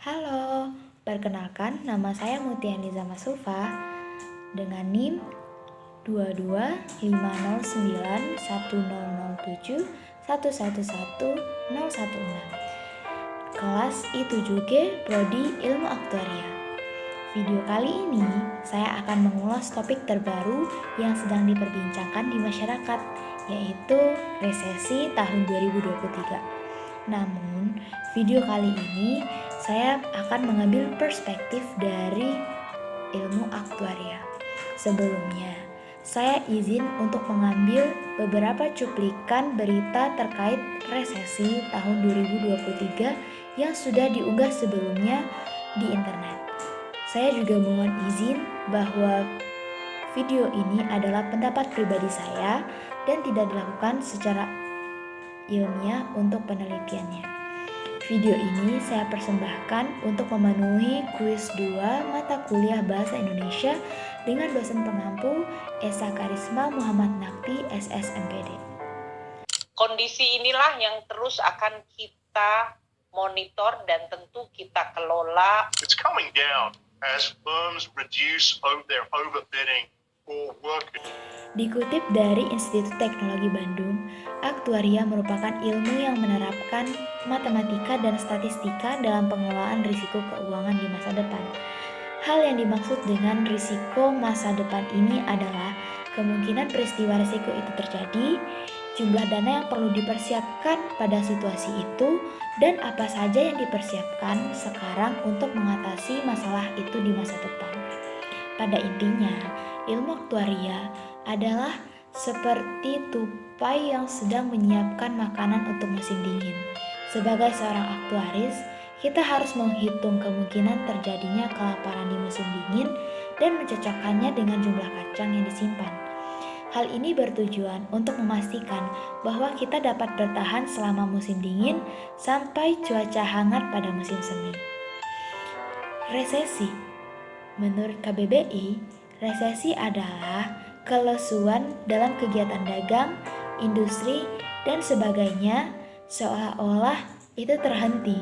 Halo, perkenalkan nama saya Mutiani Zamasulfa dengan NIM 225091007111016 kelas I7G Prodi Ilmu Aktuaria. Video kali ini saya akan mengulas topik terbaru yang sedang diperbincangkan di masyarakat, yaitu resesi tahun 2023. Namun, video kali ini saya akan mengambil perspektif dari ilmu aktuaria. Sebelumnya, saya izin untuk mengambil beberapa cuplikan berita terkait resesi tahun 2023 yang sudah diunggah sebelumnya di internet. Saya juga mohon izin bahwa video ini adalah pendapat pribadi saya dan tidak dilakukan secara ilmiah untuk penelitiannya. Video ini saya persembahkan untuk memenuhi kuis 2 mata kuliah Bahasa Indonesia dengan dosen pengampu Esa Karisma Muhammad Nakti SSMPD. Kondisi inilah yang terus akan kita monitor dan tentu kita kelola. It's coming down as firms reduce their overbidding or work. Dikutip dari Institut Teknologi Bandung, aktuaria merupakan ilmu yang menerapkan matematika dan statistika dalam pengelolaan risiko keuangan di masa depan. Hal yang dimaksud dengan risiko masa depan ini adalah kemungkinan peristiwa risiko itu terjadi, jumlah dana yang perlu dipersiapkan pada situasi itu, dan apa saja yang dipersiapkan sekarang untuk mengatasi masalah itu di masa depan. Pada intinya, ilmu aktuaria adalah seperti tupai yang sedang menyiapkan makanan untuk musim dingin. Sebagai seorang aktuaris, kita harus menghitung kemungkinan terjadinya kelaparan di musim dingin dan mencocokkannya dengan jumlah kacang yang disimpan. Hal ini bertujuan untuk memastikan bahwa kita dapat bertahan selama musim dingin sampai cuaca hangat pada musim semi. Resesi. Menurut KBBI, resesi adalah kelesuan dalam kegiatan dagang, industri, dan sebagainya seolah-olah itu terhenti.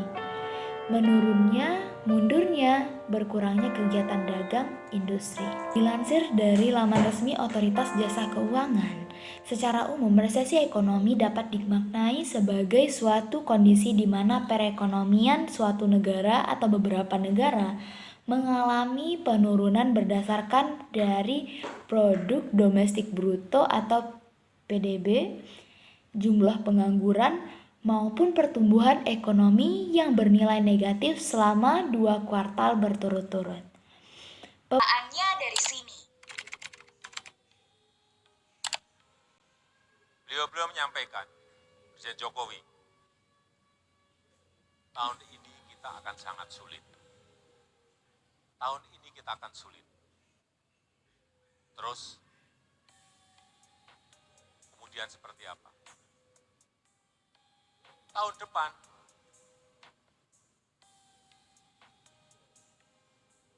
Menurunnya, mundurnya, berkurangnya kegiatan dagang, industri. Dilansir dari laman resmi Otoritas Jasa Keuangan, secara umum resesi ekonomi dapat dimaknai sebagai suatu kondisi di mana perekonomian suatu negara atau beberapa negara mengalami penurunan berdasarkan dari produk domestik bruto atau PDB, jumlah pengangguran, maupun pertumbuhan ekonomi yang bernilai negatif selama 2 kuartal berturut-turut. Pertanyaannya dari sini. Beliau menyampaikan, Presiden Jokowi, tahun ini kita akan sangat sulit. Tahun ini kita akan sulit. Terus, kemudian seperti apa? Tahun depan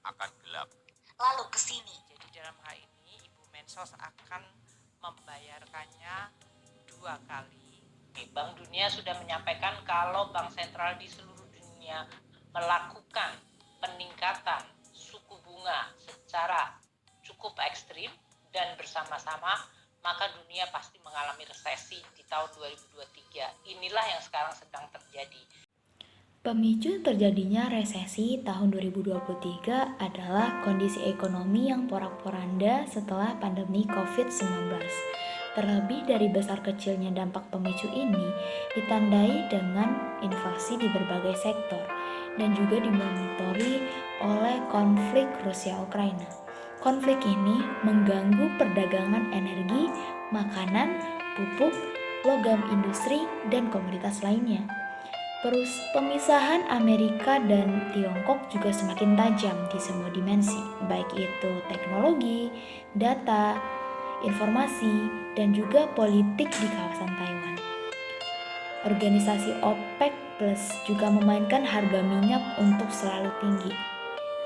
akan gelap. Lalu ke sini. Jadi dalam hal ini Ibu Mensos akan membayarkannya 2 kali. Bank Dunia sudah menyampaikan kalau bank sentral di seluruh dunia melakukan peningkatan suku bunga secara cukup ekstrim dan bersama-sama, maka dunia pasti mengalami resesi di tahun 2023. Inilah yang sekarang sedang terjadi. Pemicu terjadinya resesi tahun 2023 adalah kondisi ekonomi yang porak-poranda setelah pandemi COVID-19. Terlebih dari besar kecilnya dampak pemicu ini ditandai dengan inflasi di berbagai sektor dan juga dimonitori oleh konflik Rusia-Ukraina. Konflik ini mengganggu perdagangan energi, makanan, pupuk, logam industri, dan komoditas lainnya. Pemisahan Amerika dan Tiongkok juga semakin tajam di semua dimensi, baik itu teknologi, data, informasi, dan juga politik di kawasan Taiwan. Organisasi OPEC Plus juga memainkan harga minyak untuk selalu tinggi.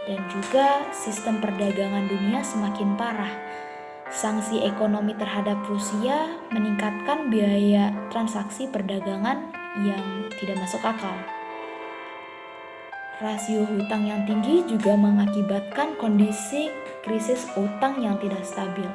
Dan juga sistem perdagangan dunia semakin parah. Sanksi ekonomi terhadap Rusia meningkatkan biaya transaksi perdagangan yang tidak masuk akal. Rasio hutang yang tinggi juga mengakibatkan kondisi krisis utang yang tidak stabil.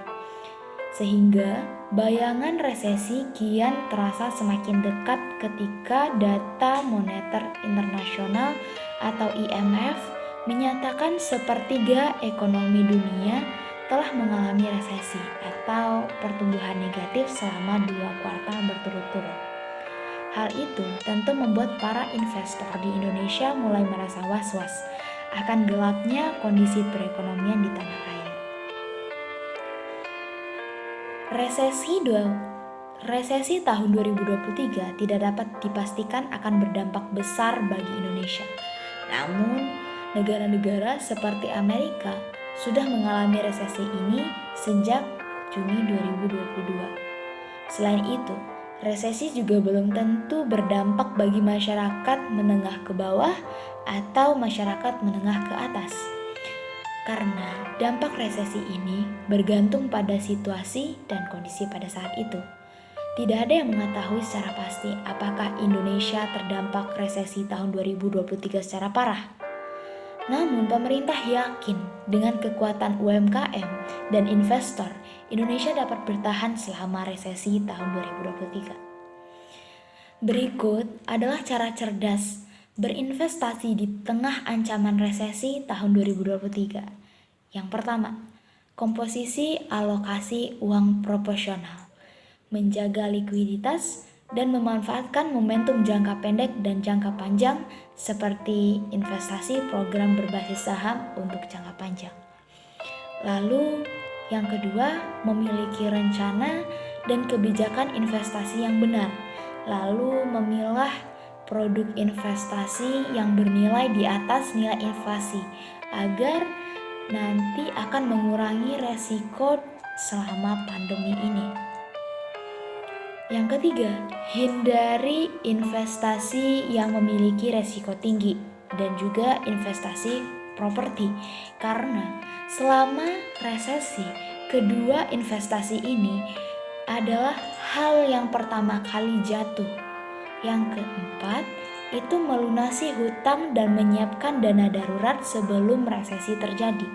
Sehingga bayangan resesi kian terasa semakin dekat ketika data moneter internasional atau IMF menyatakan sepertiga ekonomi dunia telah mengalami resesi atau pertumbuhan negatif selama 2 kuartal berturut-turut. Hal itu tentu membuat para investor di Indonesia mulai merasa was-was akan gelapnya kondisi perekonomian di tanah air. Resesi tahun 2023 tidak dapat dipastikan akan berdampak besar bagi Indonesia. Namun, negara-negara seperti Amerika sudah mengalami resesi ini sejak Juni 2022. Selain itu, resesi juga belum tentu berdampak bagi masyarakat menengah ke bawah atau masyarakat menengah ke atas. Karena dampak resesi ini bergantung pada situasi dan kondisi pada saat itu. Tidak ada yang mengetahui secara pasti apakah Indonesia terdampak resesi tahun 2023 secara parah. Namun pemerintah yakin dengan kekuatan UMKM dan investor, Indonesia dapat bertahan selama resesi tahun 2023. Berikut adalah cara cerdas berinvestasi di tengah ancaman resesi tahun 2023. Yang pertama, komposisi alokasi uang proporsional, menjaga likuiditas dan memanfaatkan momentum jangka pendek dan jangka panjang seperti investasi program berbasis saham untuk jangka panjang. Lalu yang kedua, memiliki rencana dan kebijakan investasi yang benar. Lalu memilah produk investasi yang bernilai di atas nilai inflasi agar nanti akan mengurangi resiko selama pandemi ini. Yang ketiga, hindari investasi yang memiliki resiko tinggi dan juga investasi properti, karena selama resesi, kedua investasi ini adalah hal yang pertama kali jatuh. Yang keempat, itu melunasi hutang dan menyiapkan dana darurat sebelum resesi terjadi.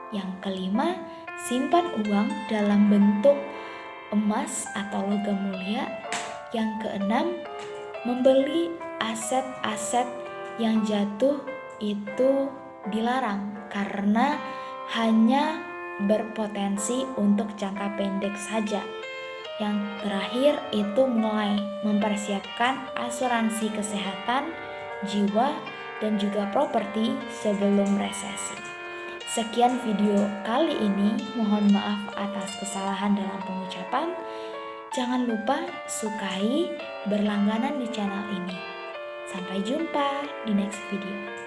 Yang kelima, simpan uang dalam bentuk emas atau logam mulia. Yang keenam, membeli aset-aset yang jatuh itu dilarang karena hanya berpotensi untuk jangka pendek saja. Yang terakhir itu mulai mempersiapkan asuransi kesehatan, jiwa, dan juga properti sebelum resesi. Sekian video kali ini, mohon maaf atas kesalahan dalam pengucapan. Jangan lupa sukai, berlangganan di channel ini. Sampai jumpa di next video.